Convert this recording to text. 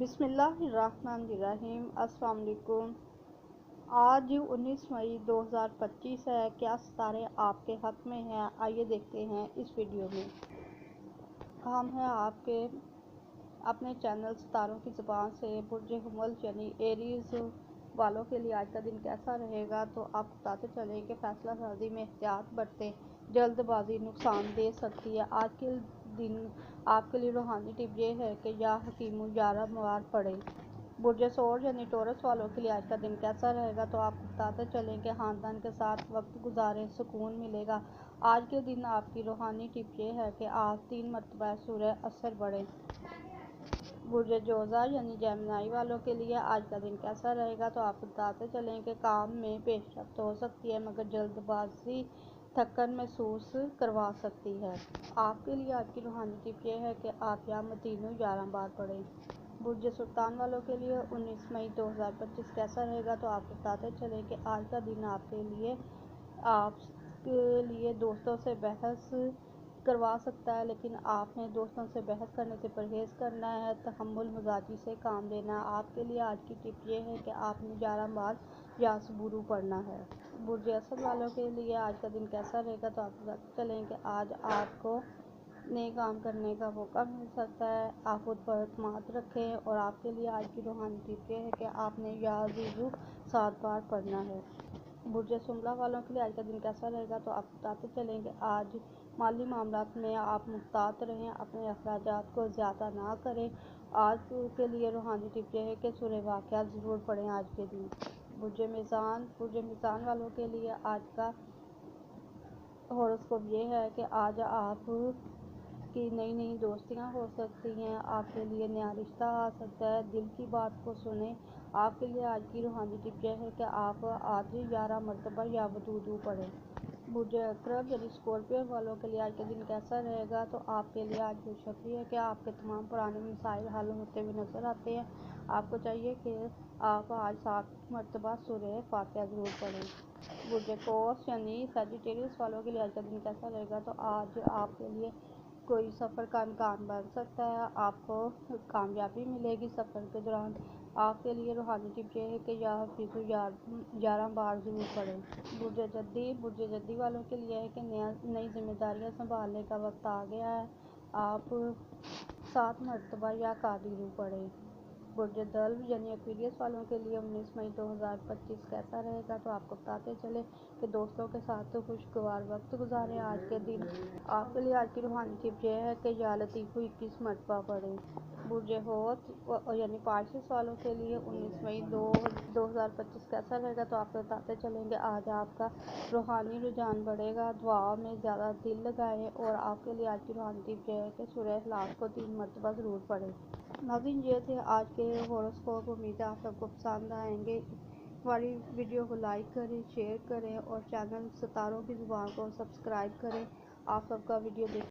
बिस्मिल्लाहिर्रहमानिर्रहीम। अस्सलाम वालेकुम। आज 19 मई 2025 है। क्या सितारे आपके हक में हैं? आइए देखते हैं इस वीडियो में। हम हैं आपके अपने चैनल सितारों की ज़ुबान से। बुर्ज हुमल यानी एरीज वालों के लिए आज का दिन कैसा रहेगा, तो आप बताते चलें कि फैसला साजी में एहतियात बरतें, जल्दबाजी नुकसान दे सकती है। आज के दिन आपके लिए रूहानी टिप ये है कि या हकीमु यारा मार पड़े। बुर्ज सौर यानी टोरस वालों के लिए आज का दिन कैसा रहेगा, तो आप बताते चलें कि खानदान के साथ वक्त गुजारें, सुकून मिलेगा। आज के दिन आपकी रूहानी टिप ये है कि आप 3 मरतबा सूरह असर पढ़ें। बुर्ज जोज़ा यानी जेमिनी वालों के लिए आज का दिन कैसा रहेगा, तो आप बताते चलें कि काम में पेशरफ्त हो सकती है, मगर जल्दबाजी थकन महसूस करवा सकती है। आपके लिए आज की रूहानी टिप ये है कि आप या मतीनू 11 बार पढ़ें। बुर्ज सुल्तान वालों के लिए 19 मई 2025 कैसा रहेगा, तो आप बताते चलें कि आज का दिन आपके लिए दोस्तों से बहस करवा सकता है, लेकिन आपने दोस्तों से बहस करने से परहेज़ करना है, तहम्मुल मिजाजी से काम लेना है। आपके लिए आज की टिप ये है कि आपने 11 बार या सबूरू पढ़ना है। बुर्ज असद वालों के लिए आज का दिन कैसा रहेगा, तो आप बताते चलें कि आज आपको नए काम करने का मौका मिल सकता है। आप खुद पर एतमाद रखें, और आपके लिए आज की रूहानी टिप ये है कि आपने या अज़ीज़ू 7 बार पढ़ना है। बुर्ज सुमला वालों के लिए आज का दिन कैसा रहेगा, तो आप बताते चलें कि आज माली मामलात में आप मुहतात रहें, अपने अखराजात को ज़्यादा ना करें। आज के लिए रूहानी टिप ये है कि सूरह वाक़िया ज़रूर पढ़ें आज के दिन। बुर्ज मीज़ान वालों के लिए आज का हॉरोस्कोप ये है कि आज आप की नई दोस्तियां हो सकती हैं, आपके लिए नया रिश्ता आ सकता है। दिल की बात को सुने। आपके लिए आज की रूहानी टिप यह है कि आप आज 11 मरतबा या वदूदू पढ़ें। बुर्ज अकरब यानी स्कॉर्पियो वालों के लिए आज का दिन कैसा रहेगा, तो आपके लिए आज खुशखबरी है कि आपके तमाम पुराने मसाइल हल होते हुए नजर आते हैं। आपको चाहिए कि आप आज 7 मरतबा सूरह फातिहा ज़रूर पढ़ें। बुर्ज कौस यानी सैजिटेरियस वालों के लिए आज का दिन कैसा रहेगा, तो आज आपके लिए कोई सफ़र का इम्कान बन सकता है, आपको कामयाबी मिलेगी सफ़र के दौरान। आपके लिए रूहानी टिप ये है कि या हफीज़ु 11 बार ज़रूर पढ़ें। बुर्ज जद्दी वालों के लिए है कि नई जिम्मेदारियां संभालने का वक्त आ गया है। आप 7 मरतबा या कादिरू पढ़ें। बुर्ज दल्व यानी एक्वेरियस वालों के लिए 19 मई 2025 कैसा रहेगा, तो आपको बताते चले कि दोस्तों के साथ तो खुशगवार वक्त गुजारें आज के दिन। आपके लिए आज की रूहानी टिप यह है कि या लतीफ़ू 21 मरतबा पढ़ें। बुर्ज होत यानी पार्शिस वालों के लिए 19 मई 2025 कैसा रहेगा, तो आपको बताते चलेंगे आज आपका रूहानी रुझान बढ़ेगा। दुआ में ज़्यादा दिल लगाएं, और आपके लिए आज की रूहानी टिप यह है कि सूरह इखलास को 3 मरतबा ज़रूर पढ़ें। नाज़रीन, ये थे आज के हॉरोस्कोप। उम्मीद है आप सबको पसंद आएंगे। हमारी वीडियो को लाइक करें, शेयर करें, और चैनल सितारों की ज़ुबान को सब्सक्राइब करें। आप सबका वीडियो देख